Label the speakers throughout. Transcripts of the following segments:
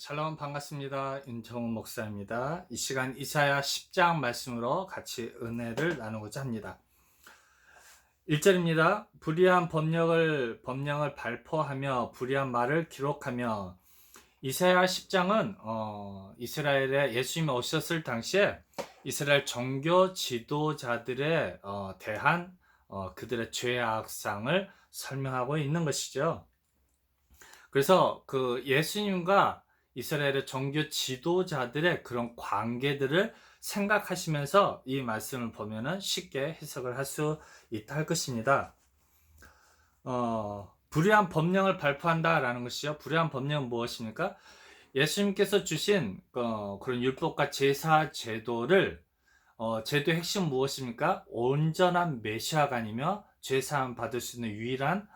Speaker 1: 샬롬 반갑습니다. 윤정훈 목사입니다. 이 시간 이사야 10장 말씀으로 같이 은혜를 나누고자 합니다. 1절입니다. 불의한 법령을 발포하며 불의한 말을 기록하며. 이사야 10장은 이스라엘에 예수님이 오셨을 당시에 이스라엘 종교 지도자들에 대한 그들의 죄악상을 설명하고 있는 것이죠. 그래서 그 예수님과 이스라엘의 종교 지도자들의 그런 관계들을 생각하시면서 이 말씀을 보면은 쉽게 해석을 할 수 있다 할 것입니다. 불의한 법령을 발표한다라는 것이요. 불의한 법령은 무엇입니까? 예수님께서 주신 그런 율법과 제사 제도를 제도의 핵심 무엇입니까? 온전한 메시아가 아니며 죄사함 받을 수 있는 유일한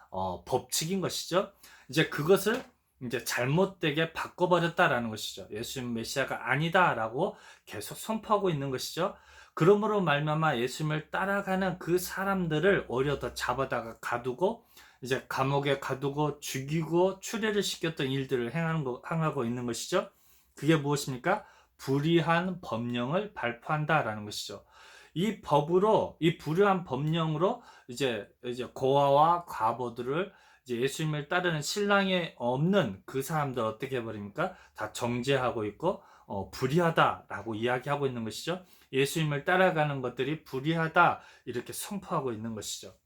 Speaker 1: 법칙인 것이죠. 이제 그것을 이제 잘못되게 바꿔버렸다라는 것이죠. 예수님 메시아가 아니다라고 계속 선포하고 있는 것이죠. 그러므로 말미암아 예수님을 따라가는 그 사람들을 오히려 더 잡아다가 가두고 이제 감옥에 가두고 죽이고 추례를 시켰던 일들을 행하고 있는 것이죠. 그게 무엇입니까? 불의한 법령을 발표한다라는 것이죠. 이 불의한 법령으로 이제 고아와 과부들을 이제 예수님을 따르는 신랑이 없는 그 사람들 어떻게 해버립니까? 다 정죄하고 있고 불의하다라고 이야기하고 있는 것이죠. 예수님을 따라가는 것들이 불의하다 이렇게 선포하고 있는 것이죠.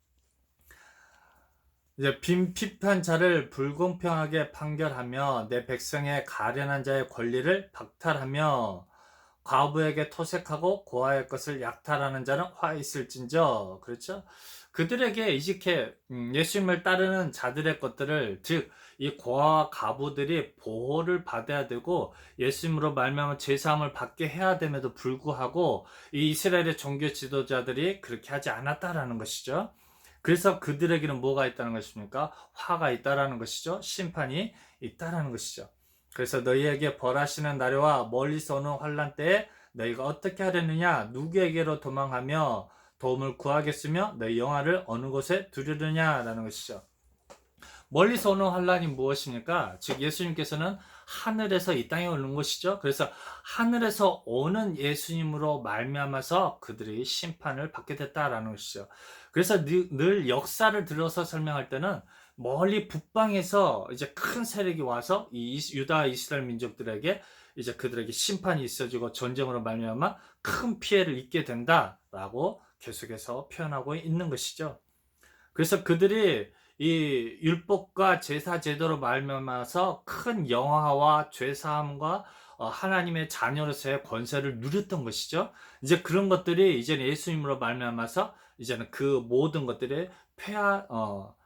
Speaker 1: 이제 빈핍한 자를 불공평하게 판결하며 내 백성의 가련한 자의 권리를 박탈하며 과부에게 토색하고 고아의 것을 약탈하는 자는 화 있을진저. 그렇죠? 그들에게 이렇게 예수님을 따르는 자들의 것들을, 즉 이 고아와 과부들이 보호를 받아야 되고 예수님으로 말미암아 제사함을 받게 해야 됨에도 불구하고 이 이스라엘의 종교 지도자들이 그렇게 하지 않았다라는 것이죠. 그래서 그들에게는 뭐가 있다는 것입니까? 화가 있다라는 것이죠. 심판이 있다라는 것이죠. 그래서 너희에게 벌하시는 날에와 멀리서 오는 환난 때에 너희가 어떻게 하려느냐? 누구에게로 도망하며 도움을 구하겠으며 너희 영화를 어느 곳에 두려느냐라는 것이죠. 멀리서 오는 환난이 무엇입니까? 즉 예수님께서는 하늘에서 이 땅에 오는 것이죠. 그래서 하늘에서 오는 예수님으로 말미암아서 그들이 심판을 받게 됐다라는 것이죠. 그래서 늘 역사를 들어서 설명할 때는 멀리 북방에서 이제 큰 세력이 와서 이 유다 이스라엘 민족들에게 이제 그들에게 심판이 있어지고 전쟁으로 말미암아 큰 피해를 입게 된다라고 계속해서 표현하고 있는 것이죠. 그래서 그들이 이 율법과 제사 제도로 말미암아서 큰 영화와 죄사함과 하나님의 자녀로서의 권세를 누렸던 것이죠. 이제 그런 것들이 이제는 예수님으로 말미암아서 이제는 그 모든 것들이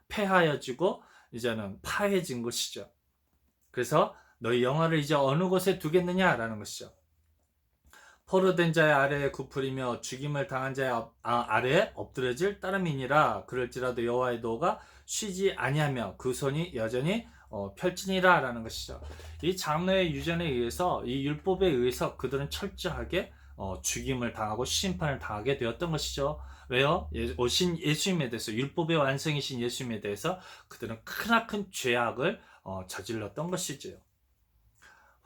Speaker 1: 폐하여지고 이제는 파해진 것이죠. 그래서 너희 영화를 이제 어느 곳에 두겠느냐라는 것이죠. 포로된 자의 아래에 굽으리며 죽임을 당한 자의 아래에 엎드려질 따름이니라. 그럴지라도 여호와의 도가 쉬지 아니하며 그 손이 여전히 펼치니라 라는 것이죠. 이 장로의 유전에 의해서 이 율법에 의해서 그들은 철저하게 죽임을 당하고 심판을 당하게 되었던 것이죠. 왜요? 오신 예수님에 대해서, 율법의 완성이신 예수님에 대해서 그들은 크나큰 죄악을 저질렀던 것이지요.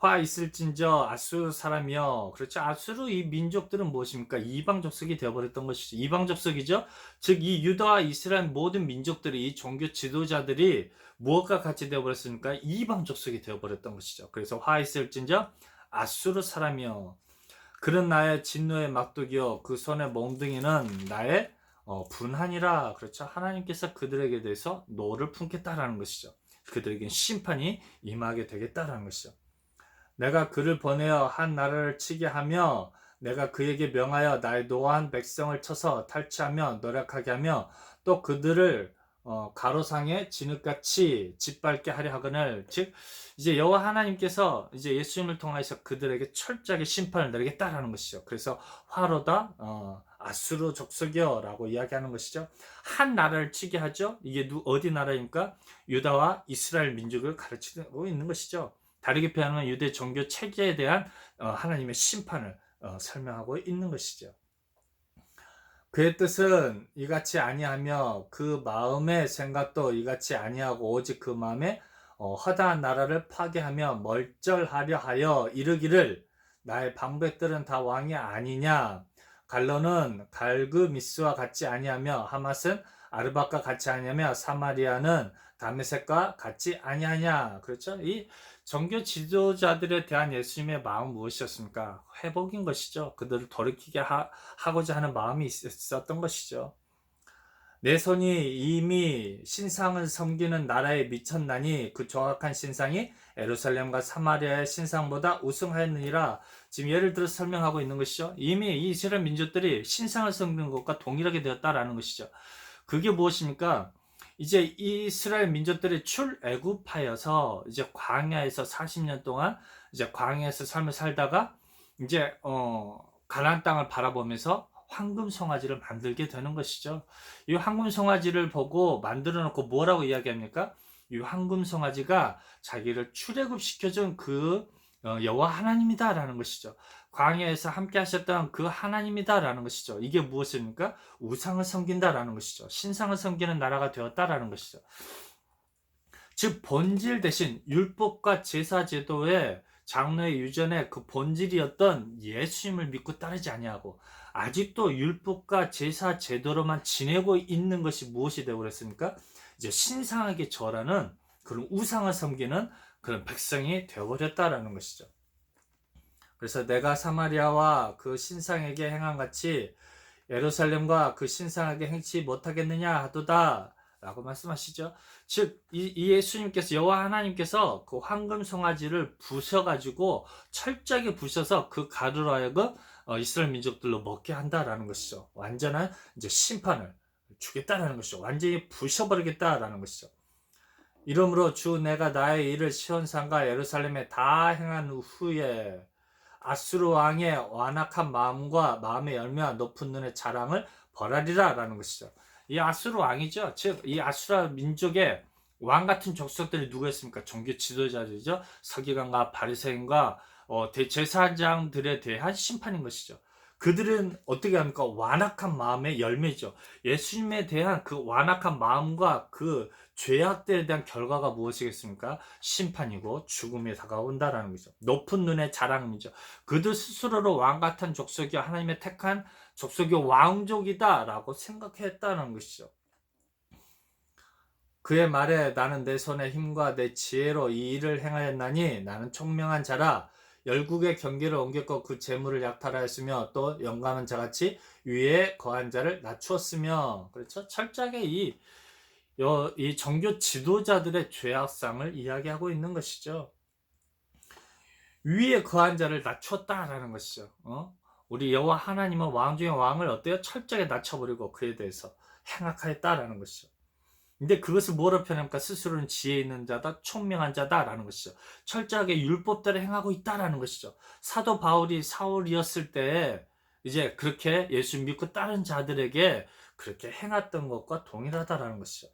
Speaker 1: 화 있을진저 아수르 사람이여. 그렇죠. 아수르 이 민족들은 무엇입니까? 이방 족속이 되어버렸던 것이죠. 이방 족속이죠. 즉 이 유다와 이스라엘 모든 민족들이, 이 종교 지도자들이 무엇과 같이 되어버렸습니까? 이방 족속이 되어버렸던 것이죠. 그래서 화 있을진저 아수르 사람이여. 그런 나의 진노의 막독이여. 그 손의 몽둥이는 나의 분하니라. 그렇죠. 하나님께서 그들에게 대해서 노를 품겠다라는 것이죠. 그들에겐 심판이 임하게 되겠다라는 것이죠. 내가 그를 보내어 한 나라를 치게 하며 내가 그에게 명하여 나의 노한 백성을 쳐서 탈취하며 노력하게 하며 또 그들을 가로상에 진흙같이 짓밟게 하려 하거늘. 즉 이제 여호와 하나님께서 이제 예수님을 통하여서 그들에게 철저하게 심판을 내리겠다라는 것이죠. 그래서 화로다 아수르 족속이여라고 이야기하는 것이죠. 한 나라를 치게 하죠. 이게 어디 나라입니까? 유다와 이스라엘 민족을 가르치고 있는 것이죠. 다르게 표현하면 유대 종교 체계에 대한 하나님의 심판을 설명하고 있는 것이죠. 그의 뜻은 이같이 아니하며 그 마음의 생각도 이같이 아니하고 오직 그 마음에 허다한 나라를 파괴하며 멀절하려 하여 이르기를 나의 방백들은 다 왕이 아니냐. 갈로는 갈그미스와 같이 아니하며 하맛은 아르밧과 같이 아니하며 사마리아는 다메섹과 같이 아니하냐. 그렇죠? 이 정교 지도자들에 대한 예수님의 마음은 무엇이었습니까? 회복인 것이죠. 그들을 돌이키게 하고자 하는 마음이 있었던 것이죠. 내 손이 이미 신상을 섬기는 나라에 미쳤나니 그 정확한 신상이 예루살렘과 사마리아의 신상보다 우승하였느니라. 지금 예를 들어 설명하고 있는 것이죠. 이미 이 이스라엘 민족들이 신상을 섬기는 것과 동일하게 되었다라는 것이죠. 그게 무엇입니까? 이제 이스라엘 민족들이 출애굽하여서 이제 광야에서 40년 동안 이제 광야에서 삶을 살다가 이제 가나안 땅을 바라보면서 황금 송아지를 만들게 되는 것이죠. 이 황금 송아지를 보고 만들어 놓고 뭐라고 이야기합니까? 이 황금 송아지가 자기를 출애굽시켜준 그 여호와 하나님이다라는 것이죠. 광야에서 함께 하셨던 그 하나님이다라는 것이죠. 이게 무엇입니까? 우상을 섬긴다라는 것이죠. 신상을 섬기는 나라가 되었다라는 것이죠. 즉 본질 대신 율법과 제사 제도의 장로의 유전의 그 본질이었던 예수님을 믿고 따르지 아니하고 아직도 율법과 제사 제도로만 지내고 있는 것이 무엇이 되고 그랬습니까? 이제 신상에게 절하는 그런 우상을 섬기는 그런 백성이 되어버렸다라는 것이죠. 그래서 내가 사마리아와 그 신상에게 행한 같이 예루살렘과 그 신상에게 행치 못하겠느냐 하도다 라고 말씀하시죠. 즉 이 예수님께서 여호와 하나님께서 그 황금 송아지를 부셔가지고 철저하게 부셔서 그 가루로 하여금 이스라엘 민족들로 먹게 한다라는 것이죠. 완전한 이제 심판을 주겠다라는 것이죠. 완전히 부셔버리겠다라는 것이죠. 이러므로 주 내가 나의 일을 시온산과 예루살렘에 다 행한 후에 아수르 왕의 완악한 마음과 마음의 열매와 높은 눈의 자랑을 벌하리라 라는 것이죠. 이 아수르 왕이죠. 즉 이 아수르 민족의 왕 같은 족속들이 누구였습니까? 종교 지도자들이죠. 서기관과 바리새인과 대제사장들에 대한 심판인 것이죠. 그들은 어떻게 합니까? 완악한 마음의 열매죠. 예수님에 대한 그 완악한 마음과 그 죄악들에 대한 결과가 무엇이겠습니까? 심판이고 죽음이 다가온다라는 거죠. 높은 눈의 자랑이죠. 그들 스스로로 왕 같은 족속이요 하나님의 택한 족속이요 왕족이다라고 생각했다는 것이죠. 그의 말에 나는 내 손의 힘과 내 지혜로 이 일을 행하였나니 나는 총명한 자라. 열국의 경계를 옮겼고 그 재물을 약탈하였으며 또 영감한 자같이 위에 거한 자를 낮추었으며. 그렇죠? 철저하게 이 정교 지도자들의 죄악상을 이야기하고 있는 것이죠. 위에 거한 자를 낮추었다라는 것이죠. 우리 여호와 하나님은 왕 중에 왕을 어때요? 철저하게 낮춰버리고 그에 대해서 행악하였다라는 것이죠. 근데 그것을 뭐로 표현합니까? 스스로는 지혜 있는 자다, 총명한 자다라는 것이죠. 철저하게 율법대로 행하고 있다라는 것이죠. 사도 바울이 사울이었을 때 이제 그렇게 예수 믿고 다른 자들에게 그렇게 행했던 것과 동일하다라는 것이죠.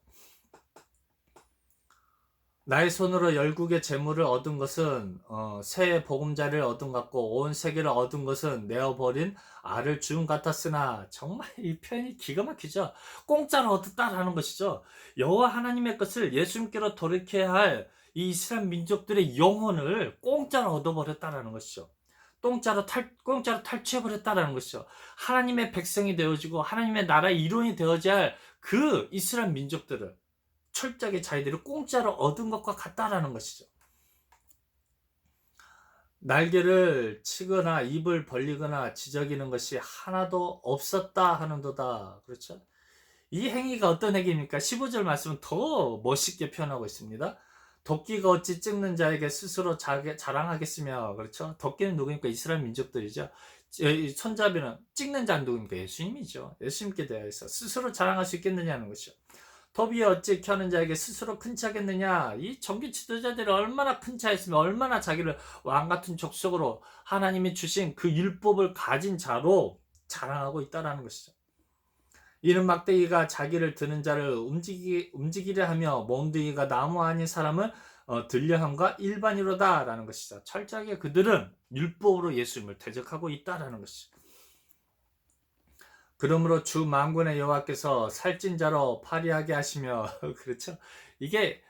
Speaker 1: 나의 손으로 열국의 재물을 얻은 것은 새 보금자리를 얻은 같고 온 세계를 얻은 것은 내어버린 알을 주음 같았으나. 정말 이 표현이 기가 막히죠. 공짜로 얻었다라는 것이죠. 여호와 하나님의 것을 예수님께로 돌이켜야 할 이 이스라엘 민족들의 영혼을 공짜로 얻어버렸다라는 것이죠. 공짜로 탈취해버렸다라는 것이죠. 하나님의 백성이 되어지고 하나님의 나라의 일원이 되어져야 할 그 이스라엘 민족들을 철저하게 자기들이 공짜로 얻은 것과 같다라는 것이죠. 날개를 치거나 입을 벌리거나 지저귀는 것이 하나도 없었다 하는도다. 그렇죠? 이 행위가 어떤 행위입니까? 15절 말씀은 더 멋있게 표현하고 있습니다. 도끼가 어찌 찍는 자에게 스스로 자랑하겠으며. 그렇죠? 도끼는 누구입니까? 이스라엘 민족들이죠. 손잡이는 찍는 자는 누구입니까? 예수님이죠. 예수님께 대해서 스스로 자랑할 수 있겠느냐는 것이죠. 더비에 어찌 켜는 자에게 스스로 큰 차겠느냐. 이 정규 지도자들이 얼마나 큰 차였으면 얼마나 자기를 왕같은 족속으로 하나님이 주신 그 율법을 가진 자로 자랑하고 있다는 것이죠. 이는 막대기가 자기를 드는 자를 움직이려 하며 몽둥이가 나무 아닌 사람을 들려함과 일반이로다라는 것이죠. 철저하게 그들은 율법으로 예수님을 대적하고 있다는 것이죠. 그러므로 주 만군의 여호와께서 살찐 자로 파리하게 하시며. 그렇죠? 이게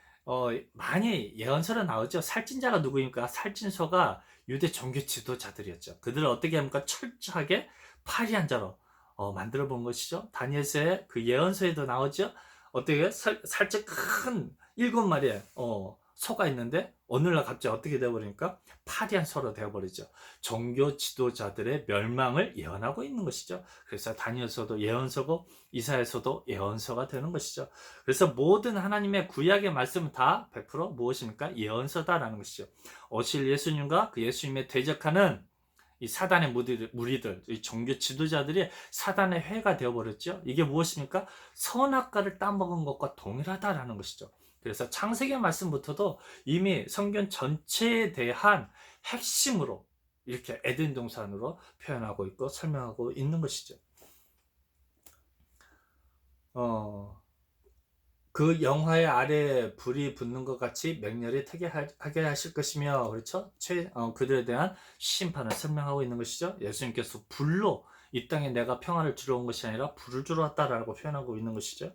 Speaker 1: 많이 예언서로 나오죠. 살찐자가 누구입니까? 살찐소가 유대 종교 지도자들이었죠. 그들을 어떻게 합니까? 철저하게 파리한 자로 만들어 본 것이죠. 다니엘서의 그 예언서에도 나오죠. 어떻게 살짝 큰 7마리의 소가 있는데 오늘날 갑자기 어떻게 되어버리니까 파리한 소로 되어버리죠. 종교 지도자들의 멸망을 예언하고 있는 것이죠. 그래서 다니엘서도 예언서고 이사야서도 예언서가 되는 것이죠. 그래서 모든 하나님의 구약의 말씀은 다 100% 무엇입니까? 예언서다라는 것이죠. 오실 예수님과 그 예수님의 대적하는 이 사단의 무리들, 이 종교 지도자들이 사단의 회가 되어버렸죠. 이게 무엇입니까? 선악과를 따먹은 것과 동일하다라는 것이죠. 그래서 창세기 말씀부터도 이미 성경 전체에 대한 핵심으로 이렇게 에덴 동산으로 표현하고 있고 설명하고 있는 것이죠. 그 영화의 아래에 불이 붙는 것 같이 맹렬히 타게 하실 것이며, 그렇죠? 그들에 대한 심판을 설명하고 있는 것이죠. 예수님께서 불로 이 땅에 내가 평화를 주러 온 것이 아니라 불을 주러 왔다라고 표현하고 있는 것이죠.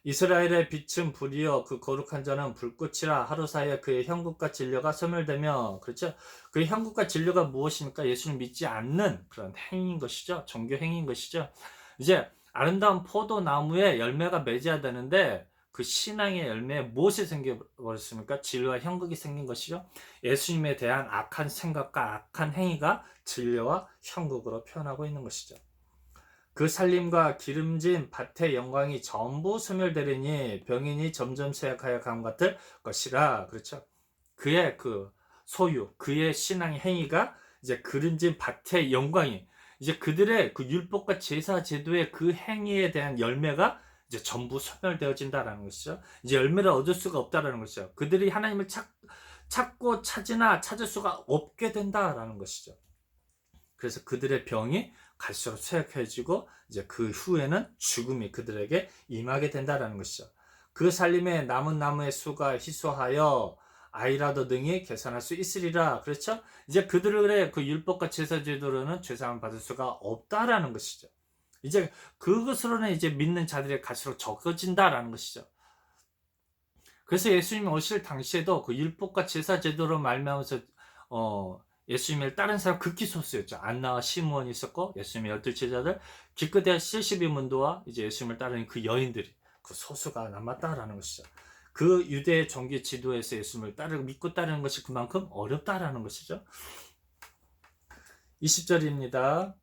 Speaker 1: 이스라엘의 빛은 불이요 그 거룩한 자는 불꽃이라. 하루 사이에 그의 형국과 진료가 소멸되며, 그렇죠? 그의 형국과 진료가 무엇입니까? 예수를 믿지 않는 그런 행위인 것이죠. 종교 행위인 것이죠. 이제 아름다운 포도나무에 열매가 맺어야 되는데 그 신앙의 열매에 무엇이 생겨버렸습니까? 진료와 형국이 생긴 것이죠. 예수님에 대한 악한 생각과 악한 행위가 진료와 형국으로 표현하고 있는 것이죠. 그 살림과 기름진 밭의 영광이 전부 소멸되리니 병인이 점점 쇠약하여 감 같을 것이라. 그렇죠? 그의 그 소유, 그의 신앙의 행위가 이제 기름진 밭의 영광이 이제 그들의 그 율법과 제사 제도의 그 행위에 대한 열매가 이제 전부 소멸되어진다라는 것이죠. 이제 열매를 얻을 수가 없다라는 것이죠. 그들이 하나님을 찾고 찾으나 찾을 수가 없게 된다라는 것이죠. 그래서 그들의 병이 갈수록 쇠약해지고 이제 그 후에는 죽음이 그들에게 임하게 된다라는 것이죠. 그 살림에 남은 나무의 수가 희소하여 아이라도 능히 계산할 수 있으리라. 그렇죠? 이제 그들의 그 율법과 제사 제도로는 죄사함을 받을 수가 없다라는 것이죠. 이제 그것으로는 이제 믿는 자들이 갈수록 적어진다라는 것이죠. 그래서 예수님이 오실 당시에도 그 율법과 제사 제도로 말미암아서 예수님을 따른 사람 극히 소수였죠. 안나와 시므온이 있었고 예수님의 12 제자들, 기껏해야 70의 문도와 이제 예수님을 따르는 그 여인들이 그 소수가 남았다라는 것이죠. 그 유대 종교 지도에서 예수님을 믿고 따르는 것이 그만큼 어렵다라는 것이죠. 20절입니다.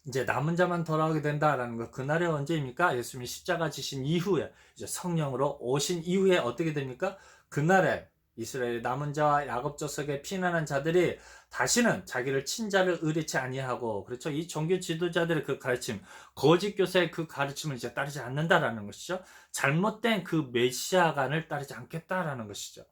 Speaker 1: 이제 남은 자만 돌아오게 된다라는 것. 그날이 언제입니까? 예수님이 십자가 지신 이후에, 이제 성령으로 오신 이후에 어떻게 됩니까? 그날에 이스라엘의 남은 자와 야곱 족속에 피난한 자들이 다시는 자기를 친자를 의뢰치 아니하고, 그렇죠? 이 종교 지도자들의 그 가르침, 거짓 교사의 그 가르침을 이제 따르지 않는다라는 것이죠. 잘못된 그 메시아관을 따르지 않겠다라는 것이죠.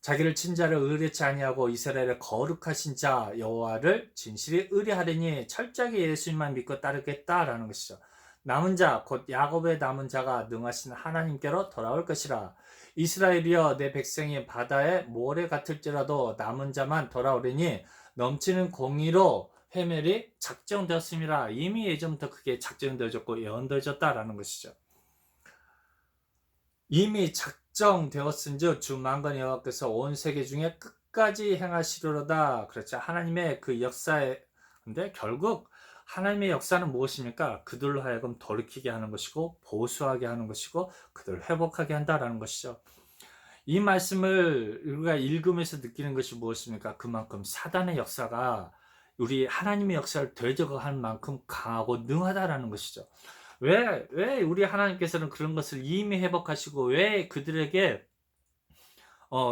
Speaker 1: 자기를 친자를 의뢰치 아니하고 이스라엘의 거룩하신 자 여호와를 진실히 의뢰하리니 철저하게 예수님만 믿고 따르겠다라는 것이죠. 남은 자 곧 야곱의 남은 자가 능하신 하나님께로 돌아올 것이라. 이스라엘이여 내 백성이 바다의 모래 같을지라도 남은 자만 돌아오리니 넘치는 공의로 회멸이 작정되었습니다. 이미 예전부터 그게 작정되어졌고 예언되어졌다라는 것이죠. 이미 작정되었은즉 주 만군의 여호와께서 온 세계 중에 끝까지 행하시리로다. 그렇죠. 하나님의 그 역사에, 근데 결국 하나님의 역사는 무엇입니까? 그들로 하여금 돌이키게 하는 것이고 보수하게 하는 것이고 그들을 회복하게 한다라는 것이죠. 이 말씀을 우리가 읽으면서 느끼는 것이 무엇입니까? 그만큼 사단의 역사가 우리 하나님의 역사를 대적할 만큼 강하고 능하다라는 것이죠. 왜 우리 하나님께서는 그런 것을 이미 회복하시고 왜 그들에게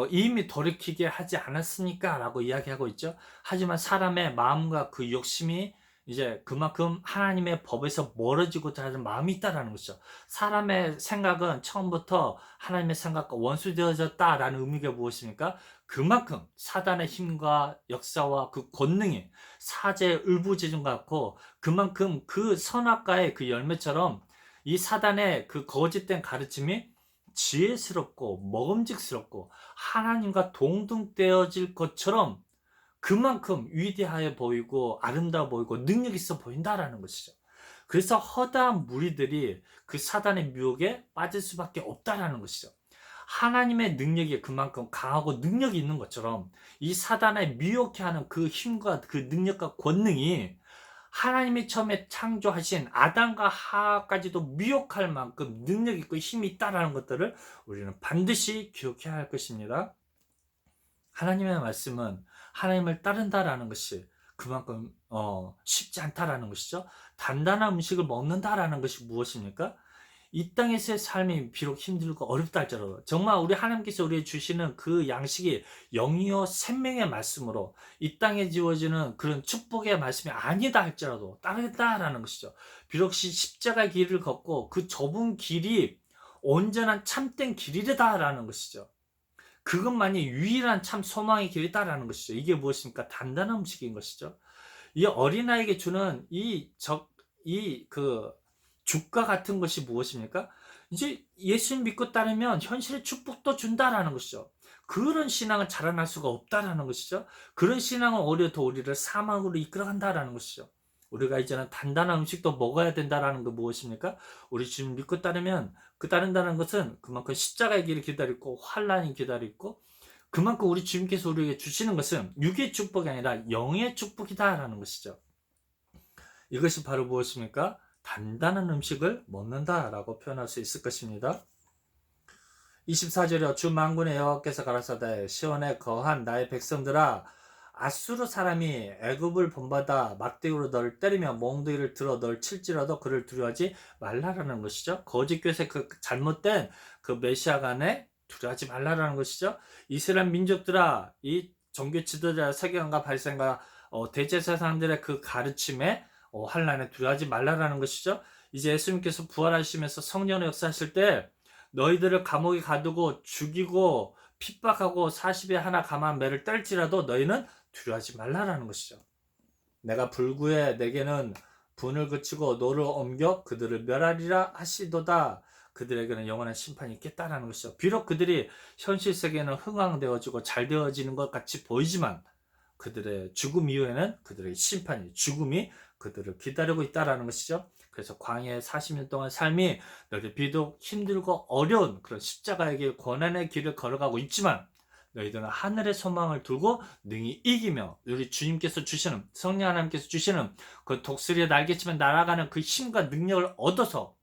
Speaker 1: 이미 돌이키게 하지 않았습니까? 라고 이야기하고 있죠. 하지만 사람의 마음과 그 욕심이 이제 그만큼 하나님의 법에서 멀어지고자 하는 마음이 있다라는 것이죠. 사람의 생각은 처음부터 하나님의 생각과 원수되어졌다라는 의미가 무엇입니까? 그만큼 사단의 힘과 역사와 그 권능이 사제의 울부짖음 같고 그만큼 그 선악과의 그 열매처럼 이 사단의 그 거짓된 가르침이 지혜스럽고 먹음직스럽고 하나님과 동등되어질 것처럼 그만큼 위대하여 보이고 아름다워 보이고 능력 있어 보인다라는 것이죠. 그래서 허다한 무리들이 그 사단의 유혹에 빠질 수밖에 없다라는 것이죠. 하나님의 능력이 그만큼 강하고 능력이 있는 것처럼 이 사단을 미혹해 하는 그 힘과 그 능력과 권능이 하나님이 처음에 창조하신 아담과 하와까지도 미혹할 만큼 능력 있고 힘이 있다라는 것들을 우리는 반드시 기억해야 할 것입니다. 하나님의 말씀은 하나님을 따른다라는 것이 그만큼 쉽지 않다라는 것이죠. 단단한 음식을 먹는다라는 것이 무엇입니까? 이 땅에서의 삶이 비록 힘들고 어렵다 할지라도 정말 우리 하나님께서 우리에게 주시는 그 양식이 영이요 생명의 말씀으로 이 땅에 지워지는 그런 축복의 말씀이 아니다 할지라도 따르겠다라는 것이죠. 비록 십자가의 길을 걷고 그 좁은 길이 온전한 참된 길이다라는 것이죠. 그것만이 유일한 참 소망의 길이다라는 것이죠. 이게 무엇입니까? 단단한 음식인 것이죠. 이 어린아이에게 주는 죽과 같은 것이 무엇입니까? 이제 예수 믿고 따르면 현실의 축복도 준다라는 것이죠. 그런 신앙은 자라날 수가 없다라는 것이죠. 그런 신앙은 오히려 더 우리를 사망으로 이끌어간다라는 것이죠. 우리가 이제는 단단한 음식도 먹어야 된다라는 거 무엇입니까? 우리 주님 믿고 따르면 그 따른다는 것은 그만큼 십자가의 길을 기다리고 환란이 기다리고 그만큼 우리 주님께서 우리에게 주시는 것은 육의 축복이 아니라 영의 축복이다라는 것이죠. 이것이 바로 무엇입니까? 단단한 음식을 먹는다라고 표현할 수 있을 것입니다. 24절에 주 만군의 여호와께서 가라사대 시온에 거한 나의 백성들아 아수르 사람이 애굽을 본받아 막대기로 너를 때리며 몽둥이를 들어 너를 칠지라도 그를 두려워하지 말라라는 것이죠. 거짓 교세 그 잘못된 그 메시아간에 두려워하지 말라라는 것이죠. 이스라엘 민족들아 이 종교 지도자 서기관과 바리새인과 대제사장들의 그 가르침에 환란에 두려워하지 말라라는 것이죠. 이제 예수님께서 부활하시면서 성령의 역사하실 때 너희들을 감옥에 가두고 죽이고 핍박하고 40에 하나 감한 매를 떨지라도 너희는 두려워하지 말라라는 것이죠. 내가 불구에 내게는 분을 그치고 노를 옮겨 그들을 멸하리라 하시도다. 그들에게는 영원한 심판이 있겠다라는 것이죠. 비록 그들이 현실 세계는 흥황되어지고 잘 되어지는 것 같이 보이지만 그들의 죽음 이후에는 그들의 심판이 죽음이 그들을 기다리고 있다라는 것이죠. 그래서 광야의 40년 동안 삶이 너희들 비록 힘들고 어려운 그런 십자가의 길, 고난의 길을 걸어가고 있지만 너희들은 하늘의 소망을 두고 능히 이기며 우리 주님께서 주시는 성령 하나님께서 주시는 그 독수리의 날개치면 날아가는 그 힘과 능력을 얻어서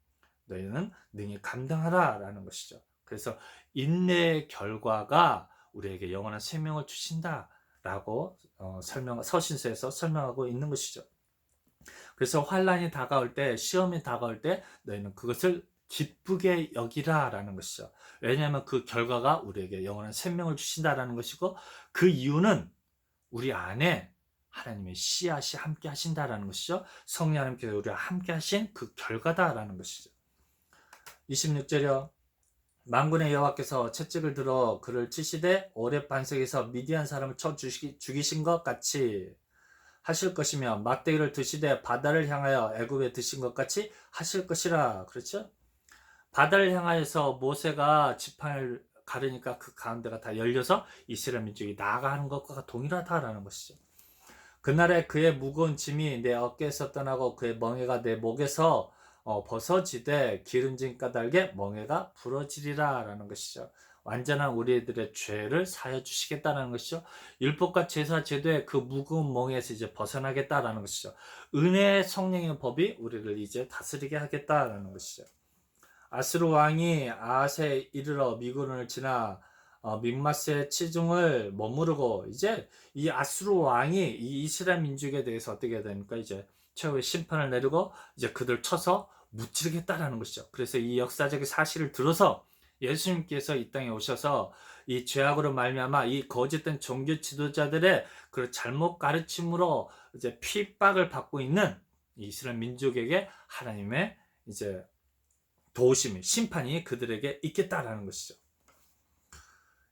Speaker 1: 너희는 능히 감당하라라는 것이죠. 그래서 인내의 결과가 우리에게 영원한 생명을 주신다라고 서신서에서 설명하고 있는 것이죠. 그래서 환란이 다가올 때, 시험이 다가올 때 너희는 그것을 기쁘게 여기라라는 것이죠. 왜냐하면 그 결과가 우리에게 영원한 생명을 주신다라는 것이고 그 이유는 우리 안에 하나님의 씨앗이 함께 하신다라는 것이죠. 성령 하나님께서 우리와 함께 하신 그 결과다라는 것이죠. 26절이요. 만군의 여호와께서 채찍을 들어 그를 치시되 오렙 반석에서 미디안 사람을 쳐 죽이신 것 같이 하실 것이며 막대기를 드시되 바다를 향하여 애굽에 드신 것 같이 하실 것이라. 그렇죠? 바다를 향하여서 모세가 지팡이를 가르니까 그 가운데가 다 열려서 이스라엘 민족이 나아가는 것과 동일하다라는 것이죠. 그날에 그의 무거운 짐이 내 어깨에서 떠나고 그의 멍에가 내 목에서 벗어지되 기름진 까닭에 멍에가 부러지리라 라는 것이죠. 완전한 우리들의 죄를 사여 주시겠다는 것이죠. 율법과 제사 제도의 그 무거운 멍에서 이제 벗어나겠다라는 것이죠. 은혜의 성령의 법이 우리를 이제 다스리게 하겠다라는 것이죠. 아스루 왕이 아핫에 이르러 미군을 지나 믹마스의 치중을 머무르고 이제 이 아스루 왕이 이 이스라엘 민족에 대해서 어떻게 됩니까? 이제 최후의 심판을 내리고 이제 그들 쳐서 무찌르겠다라는 것이죠. 그래서 이 역사적인 사실을 들어서 예수님께서 이 땅에 오셔서 이 죄악으로 말미암아 이 거짓된 종교 지도자들의 그 잘못 가르침으로 이제 핍박을 받고 있는 이스라엘 민족에게 하나님의 이제 도우심이 심판이 그들에게 있겠다라는 것이죠.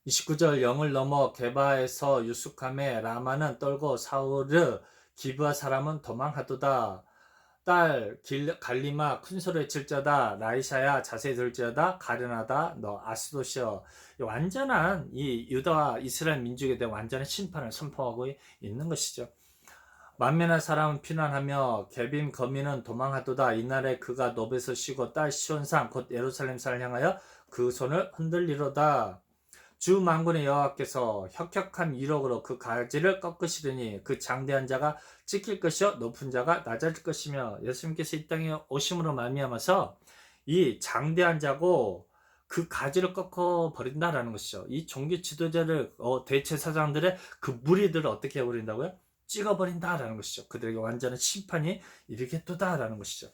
Speaker 1: 29절 영을 넘어 게바에서 유숙함에 라마는 떨고 사우르 기브아 사람은 도망하도다. 딸 갈리마 큰 소리에 칠자다. 라이샤야 자세히 들지어다. 가련하다 너 아스도시여. 완전한 이 유다와 이스라엘 민족에 대한 완전한 심판을 선포하고 있는 것이죠. 만민의 사람은 피난하며 개빈 거민은 도망하도다. 이날에 그가 노베서 쉬고 딸 시온산 곧 예루살렘산을 향하여 그 손을 흔들리로다. 주 만군의 여호와께서 혁혁한 이력으로 그 가지를 꺾으시리니 그 장대한 자가 찍힐 것이요 높은 자가 낮아질 것이며, 예수님께서 이 땅에 오심으로 말미암아서 이 장대한 자고 그 가지를 꺾어 버린다라는 것이죠. 이 종교 지도자를 대제사장들의 그 무리들을 어떻게 해버린다고요? 찍어버린다라는 것이죠. 그들에게 완전한 심판이 이르겠도다라는 것이죠.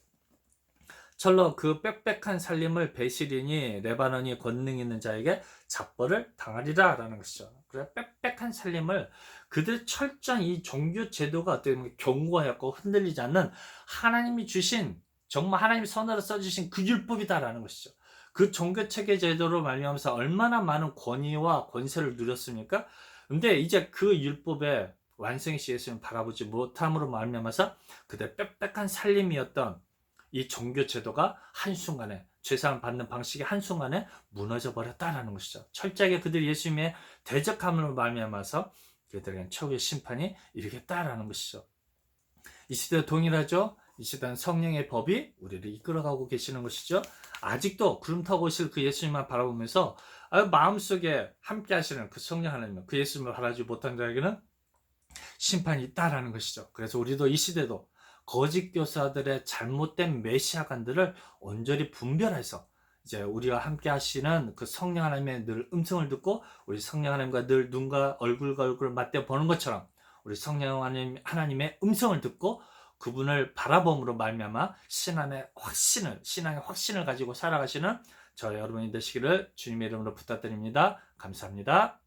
Speaker 1: 철로 그 빽빽한 살림을 베시리니 레바논이 권능 있는 자에게 잡벌을 당하리라 라는 것이죠. 그래, 빽빽한 살림을 그들 철저한 이 종교 제도가 어떻게 보면 견고하였고 흔들리지 않는 하나님이 주신, 정말 하나님이 선으로 써주신 그 율법이다라는 것이죠. 그 종교 체계 제도로 말미암아서 얼마나 많은 권위와 권세를 누렸습니까? 근데 이제 그 율법의 완성이신 예수님을 바라보지 못함으로 말미암아서 그들 빽빽한 살림이었던 이 종교 제도가 한순간에, 죄사함 받는 방식이 한순간에 무너져 버렸다라는 것이죠. 철저하게 그들이 예수님의 대적함으로 말미암아서 그들에게는 최후의 심판이 이르겠다라는 것이죠. 이 시대도 동일하죠. 이 시대는 성령의 법이 우리를 이끌어가고 계시는 것이죠. 아직도 구름 타고 오실 그 예수님만 바라보면서 마음속에 함께 하시는 그 성령 하나님, 그 예수님을 바라지 못한 자에게는 심판이 있다라는 것이죠. 그래서 우리도 이 시대도 거짓 교사들의 잘못된 메시아관들을 온전히 분별해서 이제 우리와 함께 하시는 그 성령 하나님의 늘 음성을 듣고 우리 성령 하나님과 늘 눈과 얼굴과 얼굴을 맞대 보는 것처럼 우리 성령 하나님의 음성을 듣고 그분을 바라봄으로 말미암아 신앙의 확신을 가지고 살아가시는 저 여러분이 되시기를 주님의 이름으로 부탁드립니다. 감사합니다.